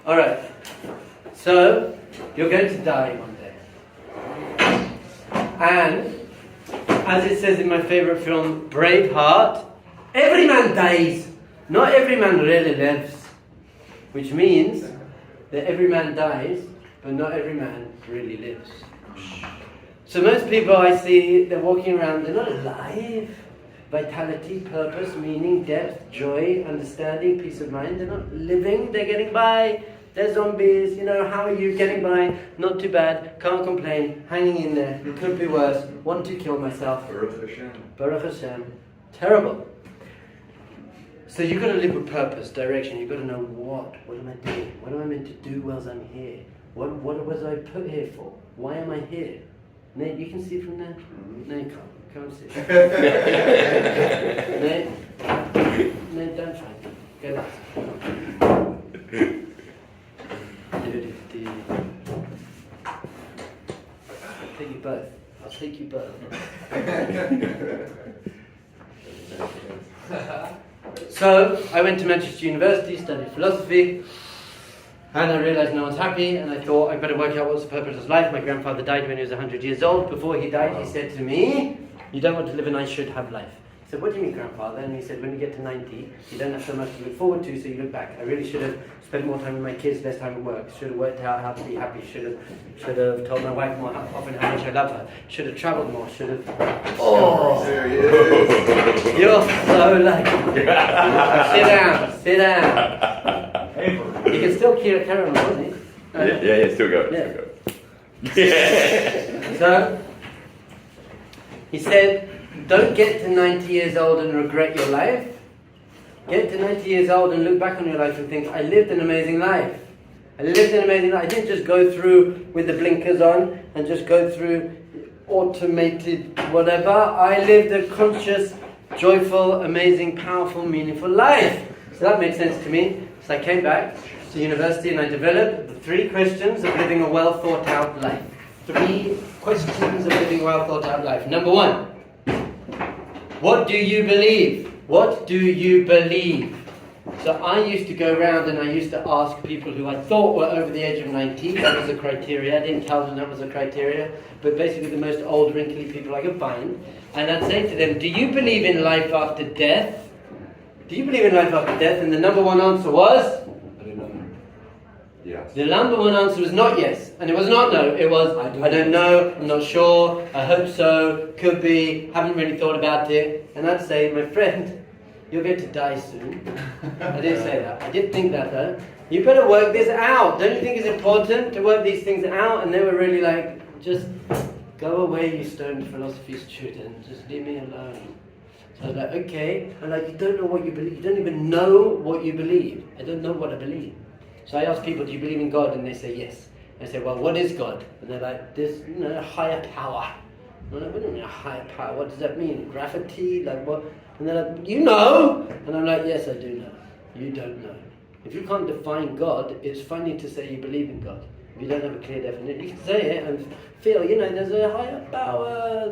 Alright, so you're going to die one day. And, as it says in my favourite film, Braveheart, every man dies, not every man really lives. Which means that every man dies, but not every man really lives. So most people I see, they're walking around, they're not alive. Vitality, purpose, meaning, depth, joy, understanding, peace of mind. They're not living, they're getting by. They're zombies, how are you getting by? Not too bad, can't complain, hanging in there, it could be worse, want to kill myself. Baruch Hashem. Baruch Hashem. Terrible. So you've got to live with purpose, direction. You've got to know what am I doing? What am I meant to do whilst I'm here? What was I put here for? Why am I here? Nate, you can see from there? No, you can't. Can't see. Nate, don't try. Go back. I'll take you both. I'll take you both. So, I went to Manchester University, studied philosophy, and I realised no one's happy, and I thought I better work out what's the purpose of life. My grandfather died when he was 100 years old. Before he died, he said to me, "You don't want to live a nice, should have life." I said, "What do you mean, grandfather?" And he said, "When you get to 90, you don't have so much to look forward to, so you look back. I really should have spent more time with my kids, less time at work. Should have worked out how to be happy. Should have told my wife more often how much I love her. Should have travelled more. Should have." Oh, There he is. you're so lucky. Sit down. You can still carry on, wasn't he? Yeah, still go. So, he said, don't get to 90 years old and regret your life. Get to 90 years old and look back on your life and think, I lived an amazing life. I didn't just go through with the blinkers on and just go through automated whatever. I lived a conscious, joyful, amazing, powerful, meaningful life. So that made sense to me. So I came back to university and I developed the 3 questions of living a well thought out life. 3 questions of living a well thought out life. Number 1, what do you believe? What do you believe? So I used to go around and I used to ask people who I thought were over the age of 90, that was a criteria, I didn't tell them that was a criteria, but basically the most old, wrinkly people I could find, and I'd say to them, do you believe in life after death? Do you believe in life after death? And the number 1 answer was? I don't know. Yes. The number 1 answer was not yes, and it was not no, it was I don't know, I'm not sure, I hope so, could be, haven't really thought about it. And I'd say, my friend, you're going to die soon. I didn't say that, I did think that though. You better work this out, don't you think it's important to work these things out? And they were really like, just go away you stoned philosophy student, just leave me alone. So I was like, okay, I'm like, you don't know what you believe, you don't even know what you believe. I don't know what I believe. So I ask people, do you believe in God? And they say yes. I say, well, what is God? And they're like, this higher power. I'm like, what do you mean a higher power? What does that mean? Gravity? Like what? And they're like, you know? And I'm like, yes, I do know. You don't know. If you can't define God, it's funny to say you believe in God. If you don't have a clear definition, you can say it and feel, there's a higher power.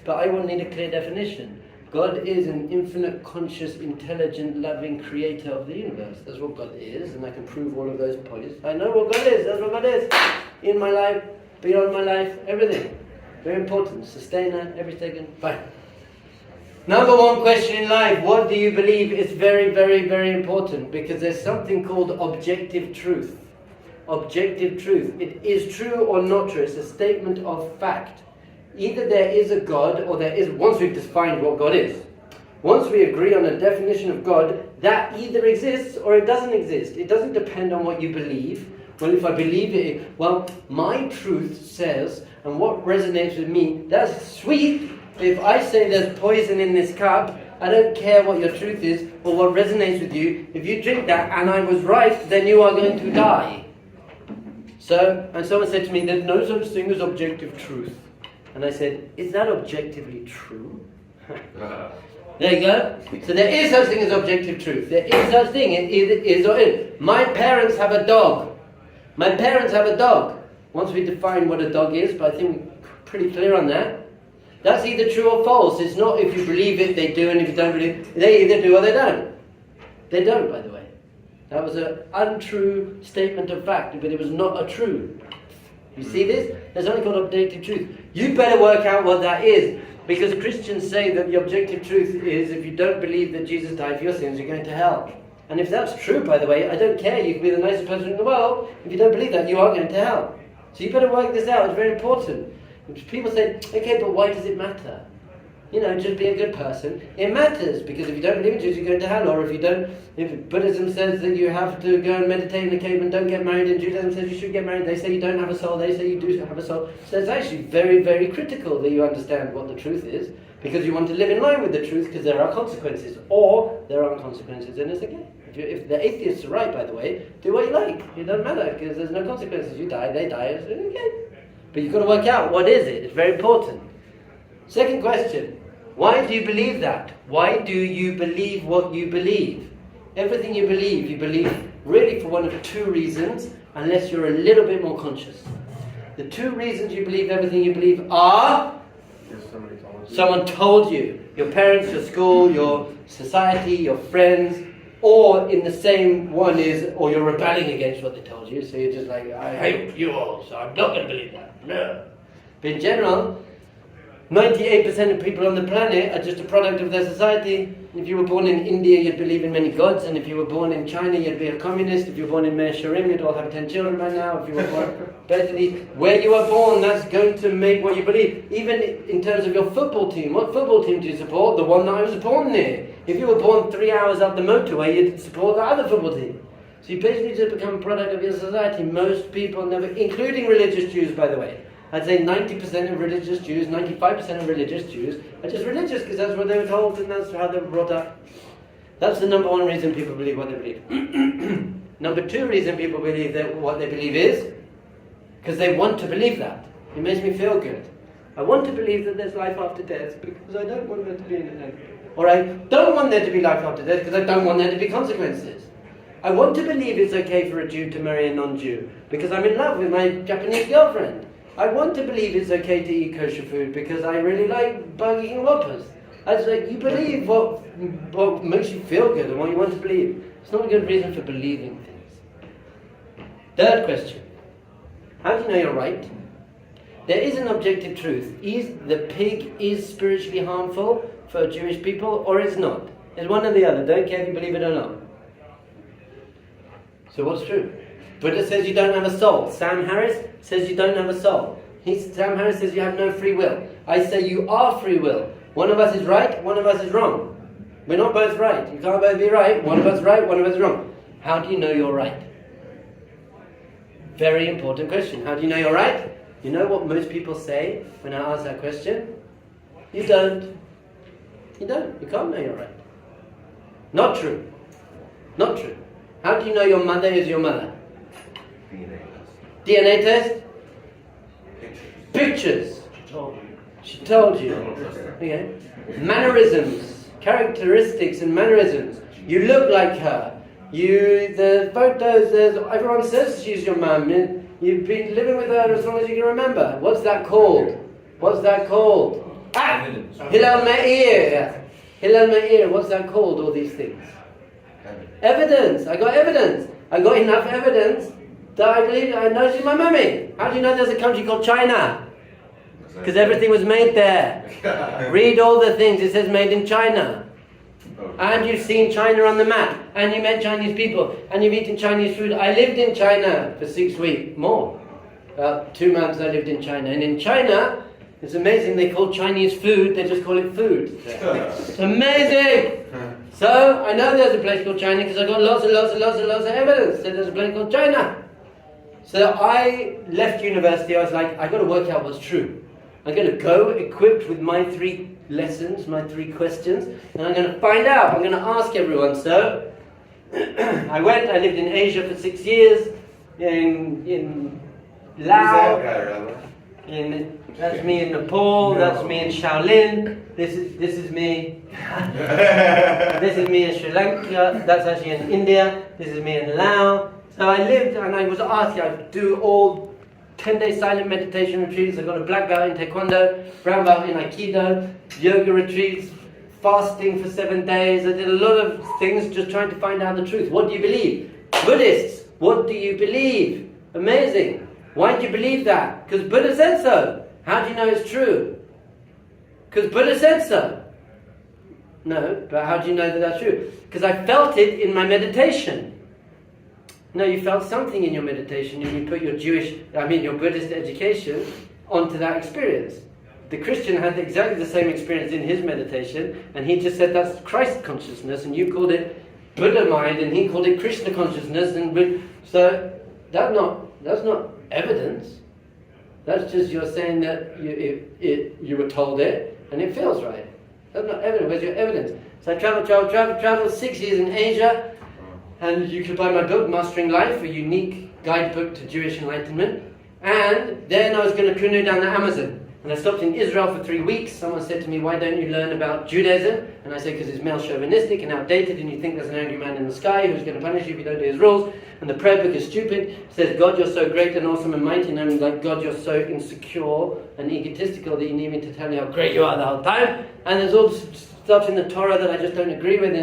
But I won't need a clear definition. God is an infinite, conscious, intelligent, loving creator of the universe. That's what God is, and I can prove all of those points. I know what God is, that's what God is. In my life, beyond my life, everything. Very important. Sustainer, every second. Fine. Number 1 question in life, what do you believe? Is very, very, very important, because there's something called objective truth. Objective truth. It is true or not true. It's a statement of fact. Either there is a God, or there is, once we've defined what God is, once we agree on a definition of God, that either exists or it doesn't exist. It doesn't depend on what you believe. Well, if I believe it, well, my truth says, and what resonates with me, that's sweet. If I say there's poison in this cup, I don't care what your truth is, or what resonates with you. If you drink that and I was right, then you are going to die. So, and someone said to me, there's no such thing as objective truth. And I said, is that objectively true? There you go. So there is such thing as objective truth. There is such thing. It either is or isn't. My parents have a dog. Once we define what a dog is, but I think we're pretty clear on that. That's either true or false. It's not if you believe it, they do, and if you don't believe it, they either do or they don't. They don't, by the way. That was an untrue statement of fact, but it was not a true. You see this? There's only got objective truth. You better work out what that is, because Christians say that the objective truth is if you don't believe that Jesus died for your sins, you're going to hell. And if that's true, by the way, I don't care. You can be the nicest person in the world. If you don't believe that, you are going to hell. So you better work this out. It's very important. People say, okay, but why does it matter? Just be a good person. It matters, because if you don't believe in Jesus, you're going to hell. Or if Buddhism says that you have to go and meditate in a cave and don't get married, and Judaism says you should get married, they say you don't have a soul, they say you do have a soul. So it's actually very, very critical that you understand what the truth is, because you want to live in line with the truth, because there are consequences. Or there aren't consequences, and it's okay. If the atheists are right, by the way, do what you like. It doesn't matter, because there's no consequences. You die, they die, it's okay. But you've got to work out, what is it? It's very important. Second question. Why do you believe that? Why do you believe what you believe? Everything you believe really for one of two reasons, unless you're a little bit more conscious. The two reasons you believe everything you believe are someone told you. Your parents, your school, your society, your friends, or in the same one is, or you're rebelling against what they told you, so you're just like, I hate you all, so I'm not going to believe that. No. But in general, 98% of people on the planet are just a product of their society. If you were born in India, you'd believe in many gods, and if you were born in China, you'd be a communist. If you were born in Mersharim, you'd all have 10 children by now. If you were born, basically, where you are born, that's going to make what you believe. Even in terms of your football team, what football team do you support? The one that I was born near. If you were born 3 hours up the motorway, you'd support the other football team. So you basically just become a product of your society. Most people never, including religious Jews, by the way. I'd say 90% of religious Jews, 95% of religious Jews are just religious because that's what they were told and that's how they were brought up. That's the number one reason people believe what they believe. Number two reason people believe that what they believe is because they want to believe that. It makes me feel good. I want to believe that there's life after death because I don't want there to be anything. Or I don't want there to be life after death because I don't want there to be consequences. I want to believe it's okay for a Jew to marry a non-Jew because I'm in love with my Japanese girlfriend. I want to believe it's okay to eat kosher food because I really like Burger King Whoppers. I was like, you believe what makes you feel good and what you want to believe. It's not a good reason for believing things. Third question. How do you know you're right? There is an objective truth. Is the pig is spiritually harmful for Jewish people or is not? It's one or the other. Don't care if you believe it or not. So what's true? Buddha says you don't have a soul. Sam Harris says you don't have a soul. Sam Harris says you have no free will. I say you are free will. One of us is right, one of us is wrong. We're not both right. You can't both be right. One of us is right, one of us is wrong. How do you know you're right? Very important question. How do you know you're right? You know what most people say when I ask that question? You don't. You don't. You can't know you're right. Not true. Not true. How do you know your mother is your mother? DNA test? Pictures. She told you. Okay. Mannerisms, characteristics and mannerisms. You look like her. The photos, everyone says she's your mum. You've been living with her as long as you can remember. What's that called? What's that called? Hillel Meir. Hillel Meir, what's that called, all these things? Evidence. I got evidence. I got enough evidence that I know she's my mummy. How do you know there's a country called China? Because everything was made there. Read all the things. It says made in China. And you've seen China on the map. And you met Chinese people. And you've eaten Chinese food. I lived in China for 6 weeks. More. About 2 months I lived in China. And in China, it's amazing. They call Chinese food, they just call it food. It's amazing. So, I know there's a place called China because I got lots of evidence that there's a place called China. So I left university, I was like, I've got to work out what's true. I'm going to go equipped with my 3 lessons, my 3 questions, and I'm going to find out. I'm going to ask everyone. So I went, I lived in Asia for 6 years, in Laos, that's me in Nepal, that's me in Shaolin, this is me, this is me in Sri Lanka, that's actually in India, this is me in Laos. So I lived and I was asked, I do all 10-day silent meditation retreats. I got a black belt in Taekwondo, brown belt in Aikido, yoga retreats, fasting for 7 days. I did a lot of things just trying to find out the truth. What do you believe? Buddhists, what do you believe? Amazing. Why do you believe that? Because Buddha said so. How do you know it's true? Because Buddha said so. No, but how do you know that that's true? Because I felt it in my meditation. No, you felt something in your meditation and you put your Buddhist education onto that experience. The Christian had exactly the same experience in his meditation, and he just said that's Christ consciousness, and you called it Buddha mind, and he called it Krishna consciousness, so that's not evidence. That's just you're saying that you were told it, and it feels right. That's not evidence. Where's your evidence? So I traveled 6 years in Asia, and you could buy my book, Mastering Life, a unique guidebook to Jewish enlightenment. And then I was going to canoe down the Amazon. And I stopped in Israel for 3 weeks. Someone said to me, why don't you learn about Judaism? And I said, because it's male chauvinistic and outdated, and you think there's an angry man in the sky who's going to punish you if you don't do his rules. And the prayer book is stupid. It says, God, you're so great and awesome and mighty. And I'm like, God, you're so insecure and egotistical that you need me to tell you how great you are the whole time. And there's all stuff in the Torah that I just don't agree with.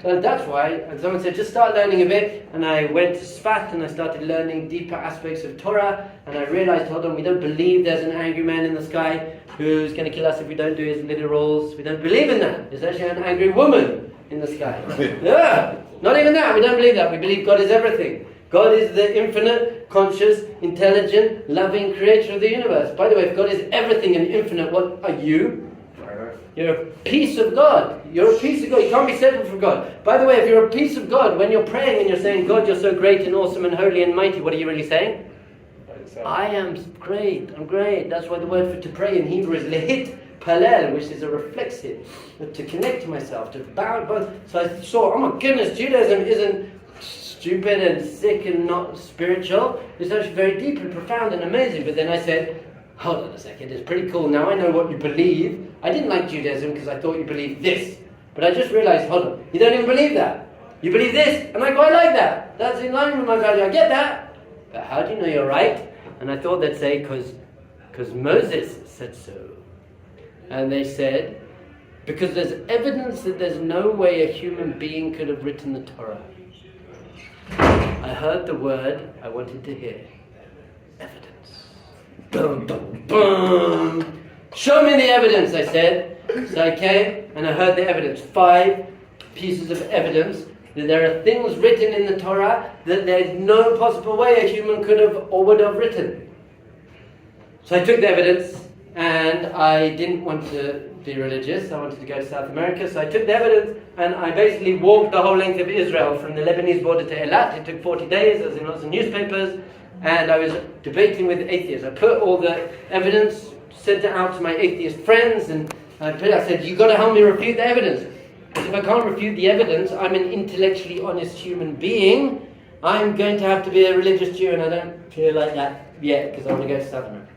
So that's why, and someone said, just start learning a bit. And I went to Sfat and I started learning deeper aspects of Torah. And I realized, hold on, we don't believe there's an angry man in the sky who's going to kill us if we don't do his little rules. We don't believe in that. There's actually an angry woman in the sky. Yeah, not even that. We don't believe that. We believe God is everything. God is the infinite, conscious, intelligent, loving creator of the universe. By the way, if God is everything and infinite, what are you? You're a piece of God. You're a piece of God. You can't be separate from God. By the way, if you're a piece of God, when you're praying and you're saying, God, you're so great and awesome and holy and mighty, what are you really saying? I am great. I'm great. That's why the word for to pray in Hebrew is lehit palel, which is a reflexive. To connect to myself, to bow. So I saw, oh my goodness, Judaism isn't stupid and sick and not spiritual. It's actually very deep and profound and amazing. But then I said, hold on a second, it's pretty cool. Now I know what you believe. I didn't like Judaism because I thought you believed this. But I just realized, hold on, you don't even believe that. You believe this, and I quite like that. That's in line with my value. I get that. But how do you know you're right? And I thought they'd say, because Moses said so. And they said, because there's evidence that there's no way a human being could have written the Torah. I heard the word I wanted to hear. Evidence. Boom, boom, boom. Show me the evidence, I said. So I came and I heard the evidence. 5 pieces of evidence that there are things written in the Torah that there's no possible way a human could have or would have written. So I took the evidence, and I didn't want to be religious. I wanted to go to South America. So I took the evidence and I basically walked the whole length of Israel from the Lebanese border to Eilat. It took 40 days. I was in lots of newspapers, and I was debating with atheists. I put all the evidence, sent it out to my atheist friends, and I said, you've got to help me refute the evidence. Because if I can't refute the evidence, I'm an intellectually honest human being. I'm going to have to be a religious Jew, and I don't feel like that yet because I want to go to South America.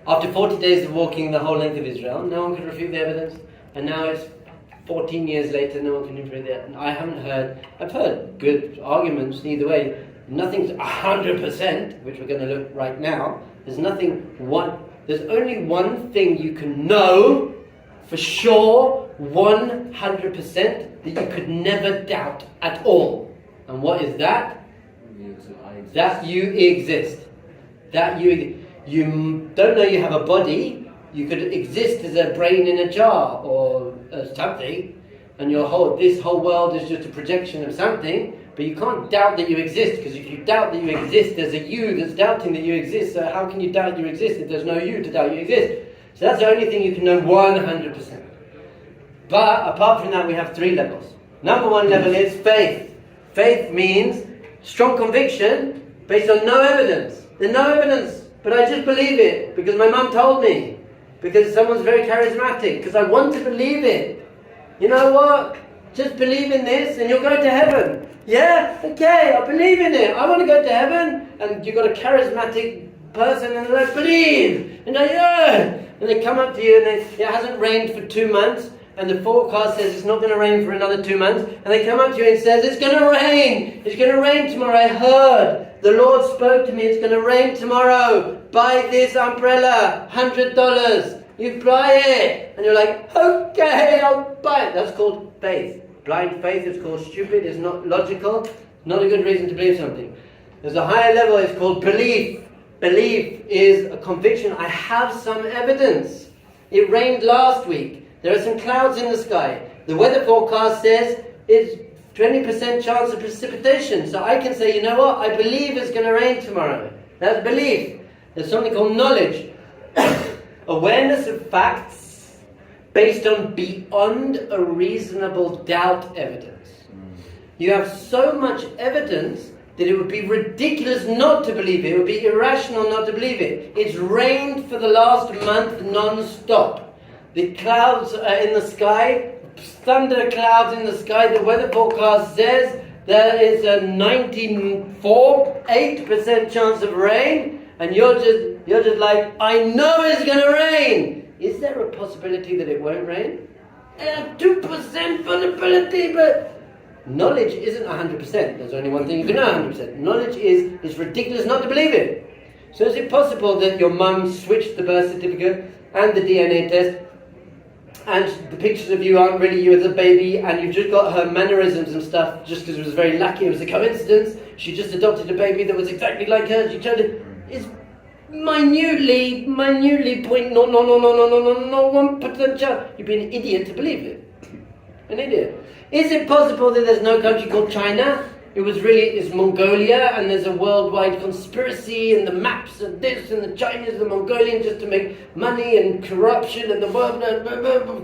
After 40 days of walking the whole length of Israel, no one could refute the evidence, and now it's 14 years later, no one can refute it. I've heard good arguments either way. Nothing's 100%, which we're going to look right now. There's only one thing you can know for sure, 100%, that you could never doubt at all. And what is that? That you exist. You don't know you have a body. You could exist as a brain in a jar or something, and this whole world is just a projection of something. But you can't doubt that you exist, because if you doubt that you exist, there's a you that's doubting that you exist. So how can you doubt you exist if there's no you to doubt you exist? So that's the only thing you can know 100%. But apart from that, we have 3 levels. Number 1 level is faith. Faith means strong conviction based on no evidence. There's no evidence, but I just believe it because my mum told me, because someone's very charismatic, because I want to believe it. You know what? Just believe in this and you'll go to heaven. Yeah? Okay, I believe in it. I want to go to heaven. And you've got a charismatic person and they're like, believe. And they're yeah. And they come up to you and it hasn't rained for 2 months. And the forecast says it's not going to rain for another 2 months. And they come up to you and says, it's going to rain. It's going to rain tomorrow. I heard. The Lord spoke to me. It's going to rain tomorrow. Buy this umbrella. $100. You buy it. And you're like, okay, I'll buy it. That's called faith. blind faith, it's called stupid, it's not logical, not a good reason to believe something. There's a higher level, it's called belief. Belief is a conviction. I have some evidence. It rained last week. There are some clouds in the sky. The weather forecast says it's 20% chance of precipitation. So I can say, you know what? I believe it's going to rain tomorrow. That's belief. There's something called knowledge. Awareness of facts based on beyond a reasonable doubt evidence. You have so much evidence that it would be ridiculous not to believe it. It would be irrational not to believe it. It's rained for the last month non-stop. The clouds are in the sky, thunder clouds in the sky. The weather forecast says there is a 8% chance of rain, and you're just like, I know it's going to rain. Is there a possibility that it won't rain? 2% possibility, but knowledge isn't 100%. There's only one thing you can know 100%. Knowledge is, it's ridiculous not to believe it. So is it possible that your mum switched the birth certificate and the DNA test, and the pictures of you aren't really you as a baby, and you've just got her mannerisms and stuff just because it was very lucky, it was a coincidence, she just adopted a baby that was exactly like her, she chose it. It's minutely 1% chance. You'd be an idiot to believe it. An idiot. Is it possible that there's no country called China? It's Mongolia, and there's a worldwide conspiracy, and the maps and this, and the Chinese, the Mongolians, just to make money and corruption, and the world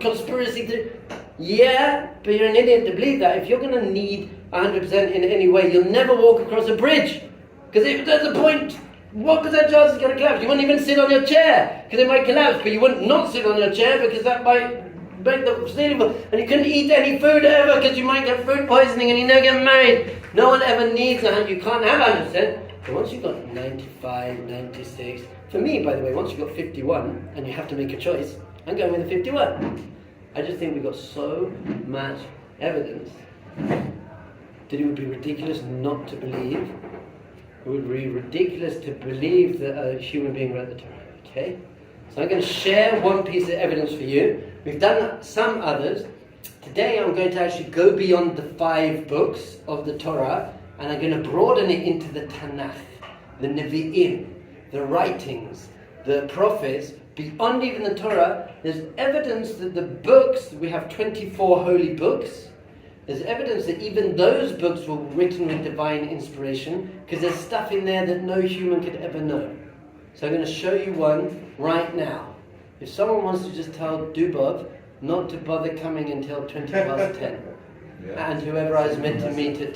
conspiracy. Yeah, but you're an idiot to believe that. If you're going to need 100% in any way, you'll never walk across a bridge. Because if there's a point, what percent chance is going to collapse? You wouldn't even sit on your chair, because it might collapse, but you wouldn't not sit on your chair, because that might break the ceiling, and you couldn't eat any food ever because you might get food poisoning and you never get married. No one ever needs 100. You can't have 100%. But once you've got 95, 96, for me, by the way, once you've got 51 and you have to make a choice, I'm going with the 51. I just think we've got so much evidence that it would be ridiculous not to believe. It would be ridiculous to believe that a human being wrote the Torah. Okay? So I'm going to share one piece of evidence for you. We've done some others. Today I'm going to actually go beyond the 5 books of the Torah, and I'm going to broaden it into the Tanakh, the Nevi'im, the writings, the prophets. Beyond even the Torah, there's evidence that the books, we have 24 holy books, there's evidence that even those books were written with divine inspiration, because there's stuff in there that no human could ever know. So I'm going to show you one right now. If someone wants to just tell Dubov not to bother coming until 10:20, and whoever I was meant to meet at